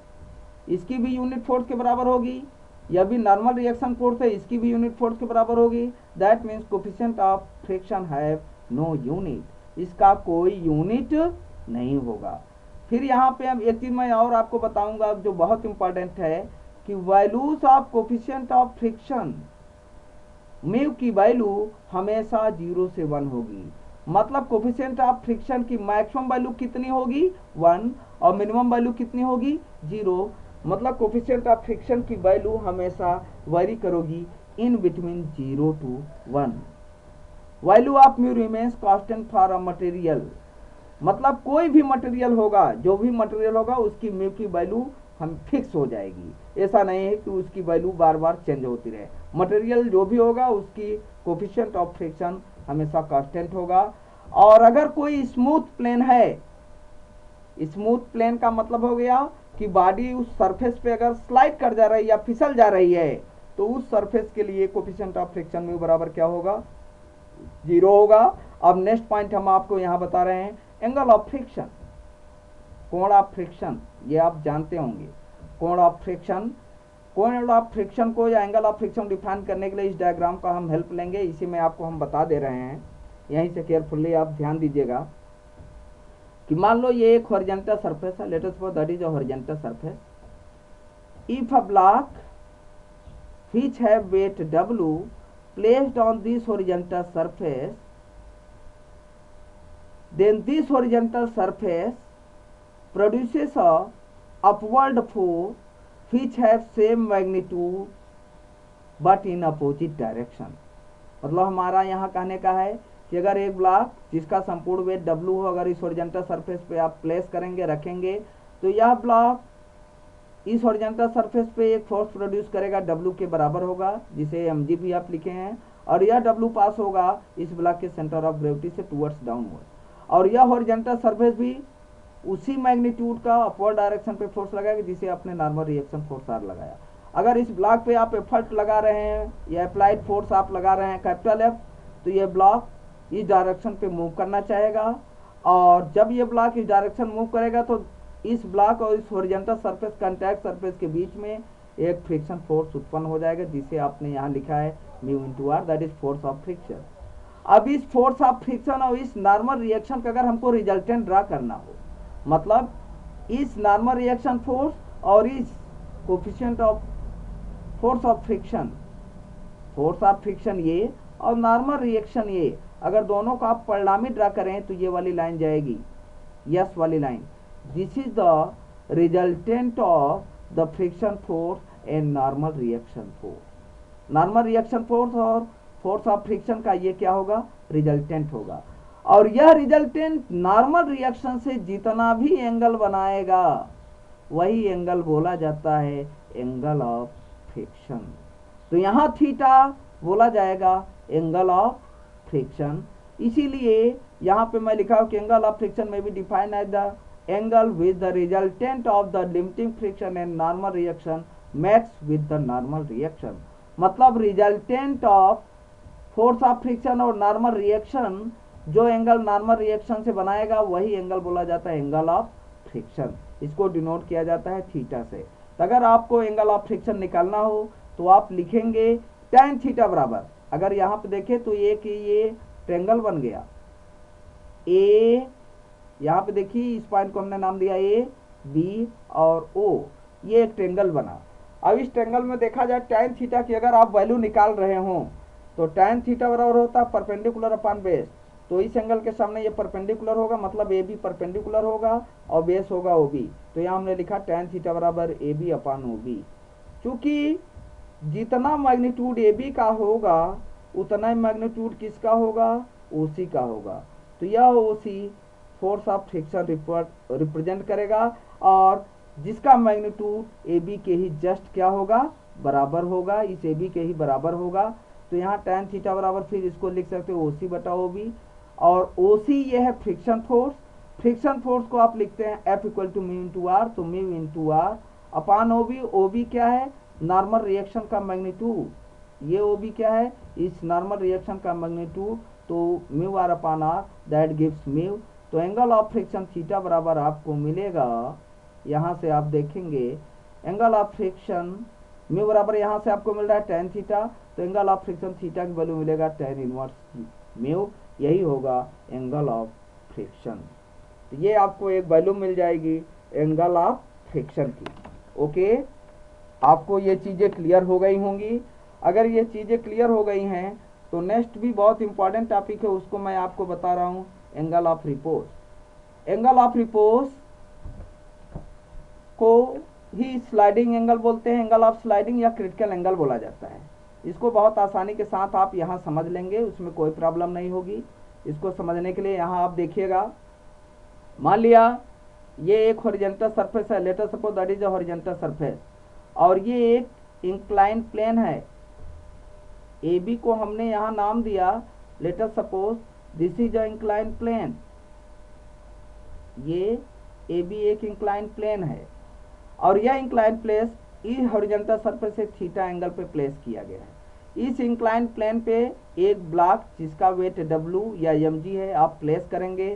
इसकी भी यूनिट फोर्स के बराबर होगी, यह भी नॉर्मल रिएक्शन फोर्स है, इसकी भी यूनिट फोर्स के बराबर होगी। That means coefficient of friction have no unit, इसका कोई यूनिट नहीं होगा। फिर यहाँ पे हम एक चीज मैं और आपको बताऊंगा जो बहुत इंपॉर्टेंट है कि values of coefficient of friction, mu की वैल्यू हमेशा 0 से 1 होगी। मतलब कोफिशिएंट ऑफ फ्रिक्शन की मैक्सिमम वैल्यू कितनी होगी, 1 और मिनिमम वैल्यू कितनी होगी, 0। मतलब कोफिशिएंट ऑफ फ्रिक्शन की वैल्यू हमेशा वेरी करोगी in between 0 to 1। Value of mu remains constant for a material, मतलब कोई भी मटेरियल होगा, जो भी मटेरियल होगा उसकी म्यू की वैल्यू हम फिक्स हो जाएगी। ऐसा नहीं है कि उसकी वैल्यू बार बार चेंज होती रहे। मटेरियल जो भी होगा उसकी कोफिशिएंट ऑफ फ्रिक्शन हमेशा कांस्टेंट होगा। और अगर कोई स्मूथ प्लेन है, स्मूथ प्लेन का मतलब हो गया कि बॉडी उस सरफेस पे अगर स्लाइड कर जा रही है या फिसल जा रही है तो उस सरफेस के लिए कोफिशिएंट ऑफ फ्रिक्शन म्यू बराबर क्या होगा, 0 होगा। अब नेक्स्ट पॉइंट हम आपको यहाँ बता रहे हैं, एंगल ऑफ फ्रिक्शन, कोण ऑफ फ्रिक्शन, ये आप जानते होंगे। कोण ऑफ फ्रिक्शन, कोण ऑफ फ्रिक्शन को या एंगल ऑफ फ्रिक्शन डिफाइन करने के लिए इस डायग्राम का हम हेल्प लेंगे, इसी में आपको हम बता दे रहे हैं। यहीं से केयरफुली आप ध्यान दीजिएगा कि मान लो ये एक हॉरिजॉन्टल सरफेस है, late us suppose that is a horizontal surface. If a block which have weight W placed on this horizontal surface, then this horizontal surface produces a upward force which have same magnitude but in opposite direction। मतलब हमारा यहाँ कहने का है कि अगर एक block जिसका संपूर्ण वेट W हो, अगर इस हॉरिजॉन्टल सरफेस पे आप प्लेस करेंगे, रखेंगे, तो यह ब्लॉक इस हॉरिजॉन्टल सरफेस पे एक फोर्स प्रोड्यूस करेगा, W के बराबर होगा, जिसे mg भी आप लिखे हैं, और यह W पास होगा इस ब्लॉक के सेंटर ऑफ ग्रेविटी से टुवर्ड्स डाउनवर्ड, और यह हॉरिजॉन्टल सरफेस भी उसी मैग्नीट्यूड का अपवर्ड डायरेक्शन पे फोर्स लगाएगा जिसे आपने नॉर्मल रिएक्शन फोर्स आर लगाया। अगर इस ब्लॉक पे आप एफर्ट लगा रहे हैं या अप्लाइड फोर्स आप लगा रहे हैं कैपिटल F, तो ये ब्लॉक इस डायरेक्शन पे मूव करना चाहेगा, और जब ये ब्लॉक इस डायरेक्शन मूव करेगा तो इस ब्लॉक और इस हॉरिजॉन्टल सरफेस कॉन्टैक्ट सरफेस के बीच में एक फ्रिक्शन फोर्स उत्पन्न हो जाएगा, जिसे आपने यहाँ लिखा है mu into R, that is force of friction. अब इस फोर्स ऑफ फ्रिक्शन और इस नॉर्मल रिएक्शन का अगर हमको रिजल्टेंट ड्रा करना हो, मतलब इस नॉर्मल रिएक्शन फोर्स और इस coefficient of force of friction ये और नॉर्मल रिएक्शन ये, अगर दोनों का आप परिणामी ड्रा करें तो ये वाली लाइन जाएगी, यस वाली line, this is the resultant of the friction force and normal reaction force. Normal reaction force और फोर्स ऑफ फ्रिक्शन का ये क्या होगा, रिजल्टेंट होगा, और यह रिजल्टेंट नॉर्मल रिएक्शन से जितना भी एंगल बनाएगा वही एंगल बोला जाता है एंगल ऑफ फ्रिक्शन। तो यहाँ थीटा बोला जाएगा एंगल ऑफ फ्रिक्शन। इसीलिए यहाँ पे मैं लिखा हूँ कि एंगल ऑफ फ्रिक्शन में भी define as the angle with the resultant of the limiting friction and normal reaction max with the normal reaction. मतलब resultant of force of friction और नॉर्मल रिएक्शन, जो एंगल नॉर्मल रिएक्शन से बनाएगा वही angle बोला जाता है एंगल ऑफ फ्रिक्शन। इसको डिनोट किया जाता है थीटा से। तो अगर आपको एंगल ऑफ फ्रिक्शन निकालना हो तो आप लिखेंगे tan थीटा बराबर, अगर यहाँ पे देखें तो ये ट्रेंगल बन गया ए, यहाँ पे देखिए इस पॉइंट को हमने नाम दिया ए, बी और ओ, ये एक ट्रेंगल बना। अब इस ट्रेंगल में देखा जाए tan थीटा की अगर आप वैल्यू निकाल रहे हो तो tan थीटा बराबर होता है परपेंडिकुलर अपॉन बेस। तो इस एंगल के सामने ये परपेंडिकुलर होगा, मतलब ए बी परपेंडिकुलर होगा और बेस होगा ओ बी। तो यहाँ हमने लिखा tan थीटा बराबर A B upon O B. चूंकि जितना मैग्नीट्यूड ए बी का होगा उतना ही मैग्नीट्यूड किसका होगा, ओ सी का होगा। तो यह ओ सी फोर्स ऑफ फ्रिक्शन रिप्रेजेंट करेगा, और जिसका मैग्नीट्यूड ए बी के ही जस्ट क्या होगा, बराबर होगा, इस ए बी के ही बराबर होगा। तो यहाँ tan थीटा बराबर फिर इसको लिख सकते हो ओ सी बटा ओ बी, और ओ सी ये है फ्रिक्शन फोर्स। फ्रिक्शन फोर्स को आप लिखते हैं F equal to mu into R, तो mu into R upon O B. O B क्या है, नॉर्मल रिएक्शन का मैग्नीट्यूड, ये ओ बी क्या है, इस नॉर्मल रिएक्शन का मैग्नीट्यूड, तो mu R upon R that gives mu. तो एंगल ऑफ फ्रिक्शन थीटा बराबर आपको मिलेगा, यहाँ से आप देखेंगे एंगल ऑफ फ्रिक्शन म्यू बराबर यहाँ से आपको मिल रहा है tan थीटा, तो एंगल ऑफ फ्रिक्शन थीटा की वैल्यू मिलेगा tan इनवर्स म्यू, यही होगा एंगल ऑफ फ्रिक्शन। तो ये आपको एक वैल्यू मिल जाएगी एंगल ऑफ फ्रिक्शन की। ओके, आपको ये चीज़ें क्लियर हो गई होंगी। अगर ये चीज़ें क्लियर हो गई हैं तो नेक्स्ट भी बहुत इंपॉर्टेंट टॉपिक है, उसको मैं आपको बता रहा हूँ, angle of repose. Angle of repose को ही स्लाइडिंग एंगल बोलते हैं, एंगल ऑफ स्लाइडिंग या क्रिटिकल एंगल बोला जाता है। इसको बहुत आसानी के साथ आप यहाँ समझ लेंगे, उसमें कोई प्रॉब्लम नहीं होगी। इसको समझने के लिए यहाँ आप देखिएगा, मान लिया ये एक हॉरिजॉन्टल सरफेस है, late us suppose that is a horizontal surface, और ये एक इंक्लाइन प्लेन है। ए बी को हमने यहाँ नाम दिया, let us suppose this is a incline plane. ये ए बी एक इंक्लाइन प्लेन है, और यह इंक्लाइन प्लेस इस हॉरिजॉन्टल सरफेस से थीटा एंगल पे प्लेस किया गया है। इस इंक्लाइन प्लेन पे एक ब्लॉक जिसका वेट W या mg है आप प्लेस करेंगे,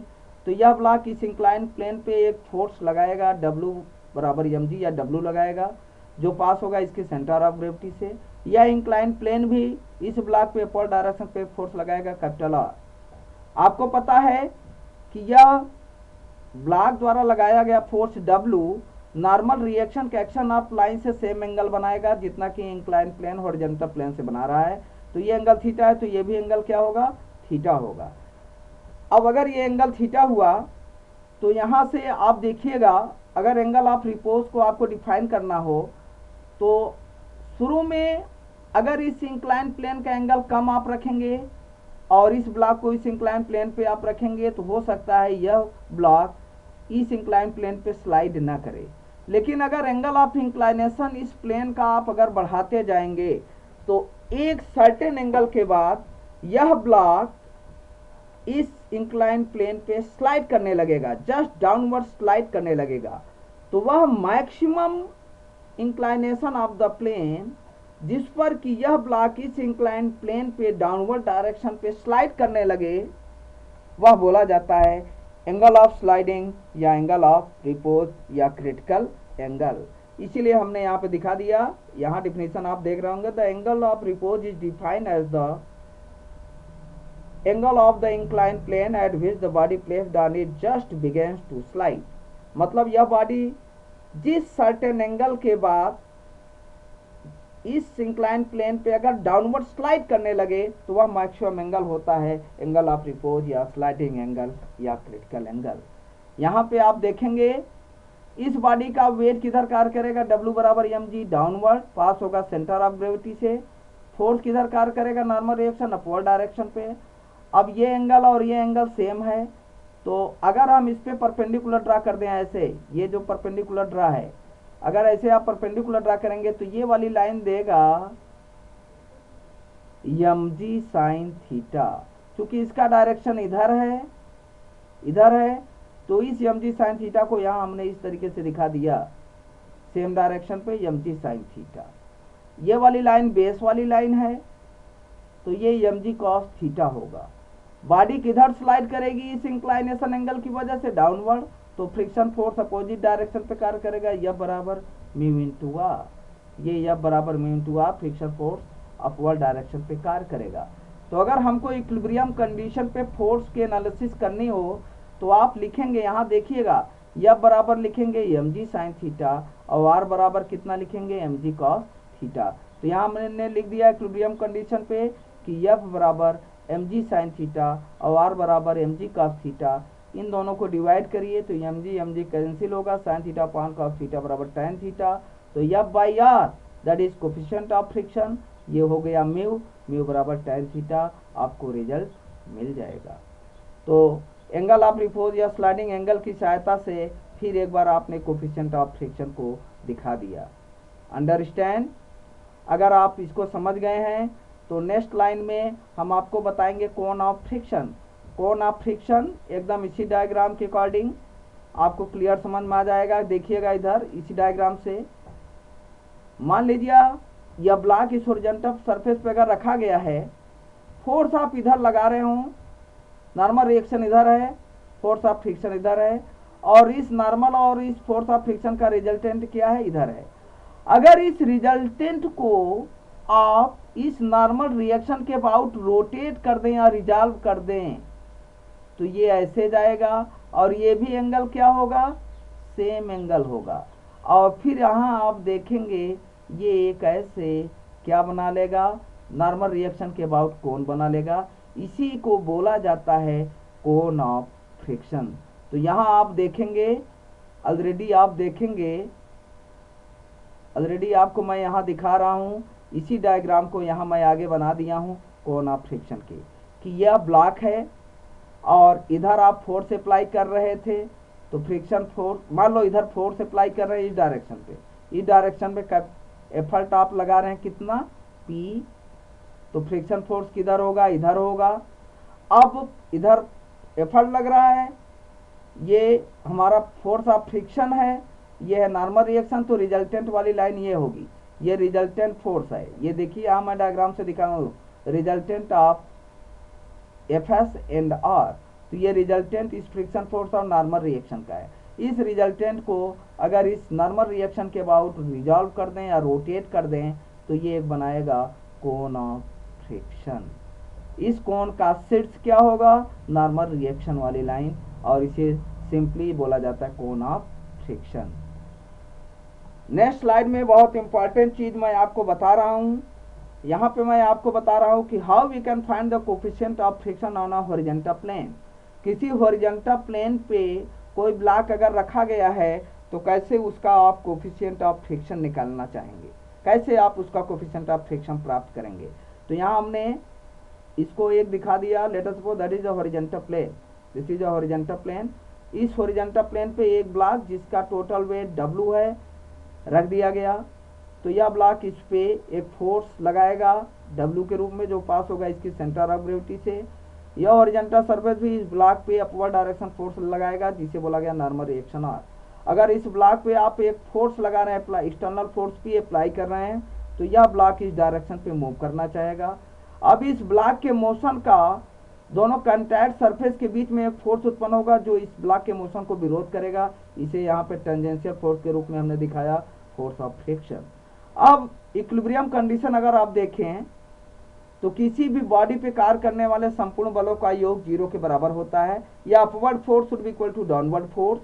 तो यह ब्लॉक इस इंक्लाइन प्लेन पे एक फोर्स लगाएगा W बराबर mg या W लगाएगा, जो पास होगा इसके सेंटर ऑफ ग्रेविटी से। यह इंक्लाइन प्लेन भी इस ब्लॉक पे अपर डायरेक्शन पे फोर्स लगाएगा कैपिटल R। आपको पता है कि यह ब्लॉक द्वारा लगाया गया फोर्स W नॉर्मल रिएक्शन के एक्शन ऑफ लाइन से सेम एंगल बनाएगा जितना कि इंक्लाइन प्लेन हॉरिजॉन्टल प्लेन से बना रहा है। तो ये एंगल थीटा है, तो ये भी एंगल क्या होगा, थीटा होगा। अब अगर ये एंगल थीटा हुआ तो यहाँ से आप देखिएगा, अगर एंगल ऑफ रिपोज को आपको डिफाइन करना हो तो शुरू में अगर इस इंक्लाइन प्लेन का एंगल कम आप रखेंगे और इस ब्लॉक को इस इंक्लाइन प्लेन पे आप रखेंगे तो हो सकता है यह ब्लॉक इस इंक्लाइन प्लेन पे स्लाइड ना करे। लेकिन अगर एंगल ऑफ इंक्लाइनेशन इस प्लेन का आप अगर बढ़ाते जाएंगे तो एक सर्टेन एंगल के बाद यह ब्लॉक इस इंक्लाइन प्लेन पे स्लाइड करने लगेगा, जस्ट डाउनवर्ड स्लाइड करने लगेगा। तो वह maximum inclination of the plane जिस पर कि यह ब्लॉक इस इंक्लाइन प्लेन पे डाउनवर्ड डायरेक्शन पे स्लाइड करने लगे वह बोला जाता है एंगल ऑफ स्लाइडिंग या एंगल ऑफ रिपोज या क्रिटिकल एंगल। इसीलिए हमने यहाँ पे दिखा दिया, यहाँ डिफिनेशन आप देख रहे होंगे, the angle of repose is defined as the angle of the incline plane at which the body placed on it just begins to slide. मतलब यह बॉडी जिस सर्टेन एंगल के बाद इस इंक्लाइन प्लेन पे अगर डाउनवर्ड स्लाइड करने लगे तो वह मैक्सिमम एंगल होता है एंगल ऑफ रिपोज या स्लाइडिंग एंगल या क्रिटिकल एंगल। यहाँ पे आप देखेंगे इस बॉडी का वेट किधर कार्य करेगा, W बराबर mg डाउनवर्ड पास होगा सेंटर ऑफ ग्रेविटी से। फोर्स किधर कार्य करेगा, नॉर्मल रिएक्शन अपवर्ड डायरेक्शन पे। अब ये एंगल और ये एंगल सेम है, तो अगर हम इस पे परपेंडिकुलर ड्रा कर दें ऐसे, ये जो परपेंडिकुलर ड्रा है, अगर ऐसे आप परपेंडिकुलर ड्रा करेंगे तो ये वाली लाइन देगा mg साइन थीटा। क्योंकि इसका डायरेक्शन इधर है तो इस mg साइन थीटा को यहाँ हमने इस तरीके से दिखा दिया, सेम डायरेक्शन पे mg साइन थीटा। ये वाली लाइन बेस वाली लाइन है तो ये mg कॉस थीटा होगा। बॉडी किधर स्लाइड करेगी इस इंक्लाइनेशन एंगल की वजह से, डाउनवर्ड, तो फ्रिक्शन फोर्स अपोजिट डायरेक्शन पे कार्य करेगा, F बराबर म्यू इंटू आर। ये F बराबर mu into R friction force upward direction पे कार्य करेगा। तो अगर हमको इक्विलिब्रियम कंडीशन पे फोर्स के एनालिसिस करनी हो तो आप लिखेंगे, यहाँ देखिएगा, F बराबर लिखेंगे mg साइन थीटा और R बराबर कितना लिखेंगे, mg कॉस थीटा। तो यहाँ मैंने लिख दिया इक्विलिब्रियम कंडीशन पे कि F बराबर mg साइन थीटा और R बराबर mg कॉस थीटा। इन दोनों को डिवाइड करिए तो mg कैंसिल होगा, sine theta upon cos theta बराबर tan थीटा। तो F by R that is coefficient of friction, ये हो गया म्यू बराबर tan थीटा, आपको रिजल्ट मिल जाएगा। तो एंगल ऑफ रिपोज या स्लाइडिंग एंगल की सहायता से फिर एक बार आपने कोफिशिएंट ऑफ फ्रिक्शन को दिखा दिया। अंडरस्टैंड? अगर आप इसको समझ गए हैं तो नेक्स्ट लाइन में हम आपको बताएंगे cone of friction. Cone of friction एकदम इसी डायग्राम के अकॉर्डिंग आपको क्लियर समझ में आ जाएगा। देखिएगा इधर इसी डायग्राम से, मान लीजिए यह ब्लॉक इस हॉरिजॉन्टल सरफेस पे अगर रखा गया है, फोर्स आप इधर लगा रहे हो, नॉर्मल रिएक्शन इधर है, फोर्स ऑफ फ्रिक्शन इधर है, और इस नॉर्मल और इस फोर्स ऑफ फ्रिक्शन का रिजल्टेंट क्या है, इधर है। अगर इस रिजल्टेंट को आप इस नॉर्मल रिएक्शन के अबाउट रोटेट कर दें या रिजॉल्व कर दें तो ये ऐसे जाएगा और ये भी एंगल क्या होगा, सेम एंगल होगा। और फिर यहाँ आप देखेंगे ये एक ऐसे क्या बना लेगा, नॉर्मल रिएक्शन के अबाउट कोन बना लेगा। इसी को बोला जाता है कोन ऑफ फ्रिक्शन। तो यहाँ आप देखेंगे ऑलरेडी आपको मैं यहाँ दिखा रहा हूँ, इसी डायग्राम को यहाँ मैं आगे बना दिया हूँ कोन ऑफ फ्रिक्शन के, कि यह ब्लॉक है और इधर आप फोर्स अप्लाई कर रहे थे तो फ्रिक्शन फोर्स, मान लो इधर फोर्स अप्लाई कर रहे हैं इस डायरेक्शन पे एफर्ट आप लगा रहे हैं कितना, P, तो फ्रिक्शन फोर्स किधर होगा, इधर होगा। अब इधर एफर्ट लग रहा है, ये हमारा फोर्स ऑफ फ्रिक्शन है, ये है नॉर्मल रिएक्शन, तो रिजल्टेंट वाली लाइन ये होगी। ये रिजल्टेंट फोर्स है। ये देखिए यहाँ मैं डायग्राम से दिखा रहा हूँ, resultant of Fs and R। तो ये रिजल्टेंट इस फ्रिक्शन फोर्स और नॉर्मल रिएक्शन का है। इस रिजल्टेंट को अगर इस नॉर्मल रिएक्शन के अबाउट रिजॉल्व कर दें या रोटेट कर दें तो ये एक बनाएगा कोन ऑफ फ्रिक्शन। इस कोन का शीर्ष क्या होगा, नॉर्मल रिएक्शन वाली लाइन, और इसे सिंपली बोला जाता है cone of friction. Next slide में बहुत इंपॉर्टेंट चीज मैं आपको बता रहा हूँ। यहाँ पे मैं आपको बता रहा हूँ कि how we can find the coefficient of friction on a horizontal plane. किसी हॉरिजॉन्टल प्लेन पे कोई ब्लॉक अगर रखा गया है तो कैसे उसका आप कोफिशिएंट ऑफ फ्रिक्शन निकालना चाहेंगे, कैसे आप उसका कोफिशिएंट ऑफ फ्रिक्शन प्राप्त करेंगे। तो यहाँ हमने इसको एक दिखा दिया, let us suppose that is a horizontal plane, this is a horizontal plane. इस हॉरिजॉन्टल प्लेन पे एक ब्लॉक जिसका टोटल वेट W है रख दिया गया। तो यह ब्लॉक इस पे एक फोर्स लगाएगा W के रूप में जो पास होगा इसकी सेंटर ऑफ ग्रेविटी से। यह हॉरिजॉन्टल सरफेस भी इस ब्लॉक पे अपवर्ड डायरेक्शन फोर्स लगाएगा जिसे बोला गया नॉर्मल रिएक्शन R। अगर इस ब्लॉक पे आप एक फोर्स लगा रहे हैं, एक्सटर्नल फोर्स भी अप्लाई कर रहे हैं, तो यह ब्लॉक इस डायरेक्शन पे मूव करना चाहेगा। अब इस ब्लॉक के मोशन का दोनों कॉन्टैक्ट सरफेस के बीच में एक फोर्स उत्पन्न होगा जो इस ब्लॉक के मोशन को विरोध करेगा। इसे यहाँ पे टेंजेंशियल फोर्स के रूप में हमने दिखाया, फोर्स ऑफ फ्रिक्शन। अब इक्विलिब्रियम कंडीशन अगर आप देखें तो किसी भी बॉडी पे कार्य करने वाले संपूर्ण बलों का योग 0 के बराबर होता है। या upward force should be equal to downward force.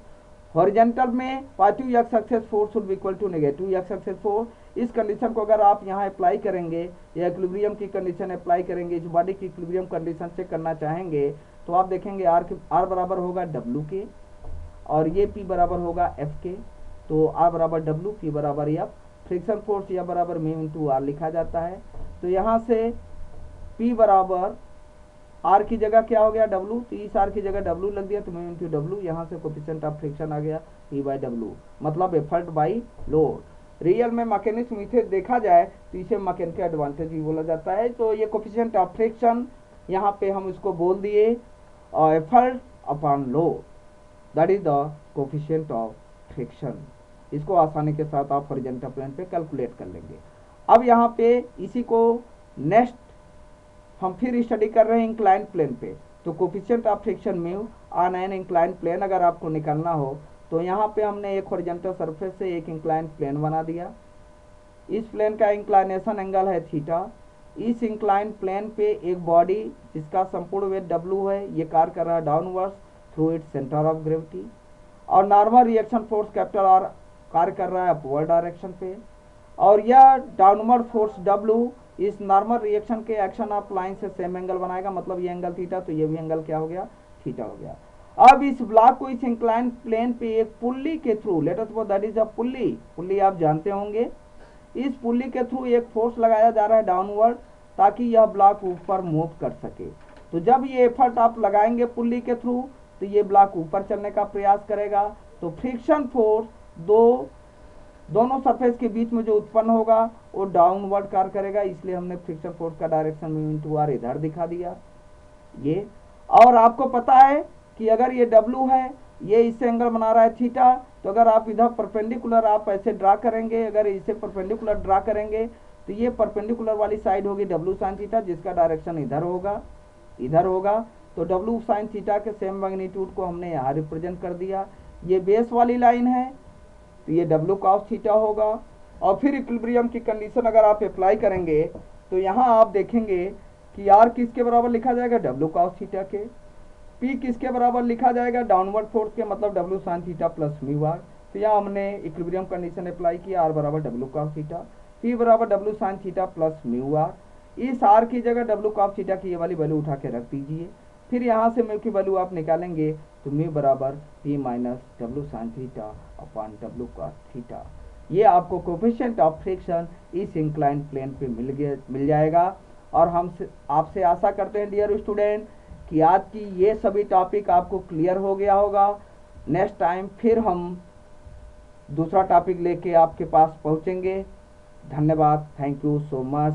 Horizontal में positive X axis force should be equal to negative X axis force. इस कंडीशन को अगर आप यहाँ अप्लाई करेंगे या इक्विलिब्रियम की कंडीशन अप्लाई करेंगे, इस बॉडी की इक्विलिब्रियम कंडीशन चेक करना चाहेंगे तो आप देखेंगे आर बराबर होगा W के और ये P बराबर होगा F के। तो R बराबर W, P बराबर F। फ्रिक्शन फोर्स या बराबर म्यू इंटू R लिखा जाता है। तो यहाँ से P बराबर R की जगह क्या हो गया W, तो इस R की जगह W लग दिया तो म्यू इंटू W। यहाँ से कोफिशिएंट ऑफ फ्रिक्शन आ गया P बाई W, मतलब एफर्ट बाई लोड। रियल में मैकेनिक्स में देखा जाए तो इसे मैकेनिकल एडवांटेज भी बोला जाता है। तो ये कोफिशिएंट ऑफ फ्रिक्शन यहाँ पे हम इसको बोल दिए effort upon load, that is the coefficient of friction. इसको आसानी के साथ आप हॉरिजॉन्टल प्लेन पे कैलकुलेट कर लेंगे। अब यहाँ पे इसी को नेक्स्ट हम फिर स्टडी कर रहे हैं इंक्लाइन प्लेन पे। तो coefficient of friction mu on an incline plane अगर आपको निकालना हो तो यहाँ पे हमने एक हॉरिजॉन्टल सरफेस से एक इंक्लाइन प्लेन बना दिया। इस प्लेन का इंक्लाइनेशन एंगल है थीटा। इस इंक्लाइन प्लेन पे एक बॉडी जिसका संपूर्ण वेट W है, ये कार्य कर रहा है downwards through its centre of gravity, और normal reaction force capital R कार्य कर रहा है अपवर्ड डायरेक्शन पे। और यह डाउनवर्ड फोर्स W इस नॉर्मल रिएक्शन के एक्शन ऑफ लाइन से सेम एंगल बनाएगा, मतलब ये एंगल थीटा, तो ये भी एंगल क्या हो गया, थीटा हो गया। अब इस ब्लॉक को इस इंक्लाइन प्लेन पे एक पुल्ली के through, late us suppose that is a pulley, pulley आप जानते होंगे, इस पुल्ली के थ्रू एक फोर्स लगाया जा रहा है डाउनवर्ड ताकि यह ब्लॉक ऊपर मूव कर सके। तो जब ये एफर्ट आप लगाएंगे पुल्ली के थ्रू तो ये ब्लॉक ऊपर चलने का प्रयास करेगा। तो फ्रिक्शन फोर्स दोनों सरफेस के बीच में जो उत्पन्न होगा वो डाउनवर्ड कार्य करेगा, इसलिए हमने फ्रिक्शन फोर्स का डायरेक्शन म्यू इंटू R इधर दिखा दिया ये। और आपको पता है कि अगर ये W है, ये इससे एंगल बना रहा है थीटा, तो अगर आप इधर परपेंडिकुलर आप ऐसे ड्रा करेंगे, अगर इसे परपेंडिकुलर ड्रा करेंगे तो ये परपेंडिकुलर वाली साइड होगी W साइन थीटा, जिसका डायरेक्शन इधर होगा। तो W साइन थीटा के सेम मैग्नीट्यूड को हमने यहाँ रिप्रेजेंट कर दिया। ये बेस वाली लाइन है तो ये W cos थीटा होगा। और फिर इक्विलिब्रियम की कंडीशन अगर आप अप्लाई करेंगे तो यहाँ आप देखेंगे कि R किसके बराबर लिखा जाएगा, W cos थीटा के। P किसके बराबर लिखा जाएगा, डाउनवर्ड फोर्स के, मतलब W sin theta plus mu R। तो यहाँ हमने इक्विलिब्रियम कंडीशन अप्लाई किया, R बराबर W cos थीटा, P बराबर W sin theta plus mu R। इस R की जगह W cos थीटा की ये वाली वैल्यू उठा के रख दीजिए। फिर यहाँ से म्यू की वैल्यू आप निकालेंगे तो म्यू बराबर P minus W sin theta upon W cos theta. ये आपको कोफिशिएंट ऑफ फ्रिक्शन इस इंक्लाइन प्लेन पे मिल जाएगा। और हम आपसे आशा करते हैं डियर स्टूडेंट कि आज की ये सभी टॉपिक आपको क्लियर हो गया होगा। नेक्स्ट टाइम फिर हम दूसरा टॉपिक लेके आपके पास पहुंचेंगे। धन्यवाद, थैंक यू सो मच।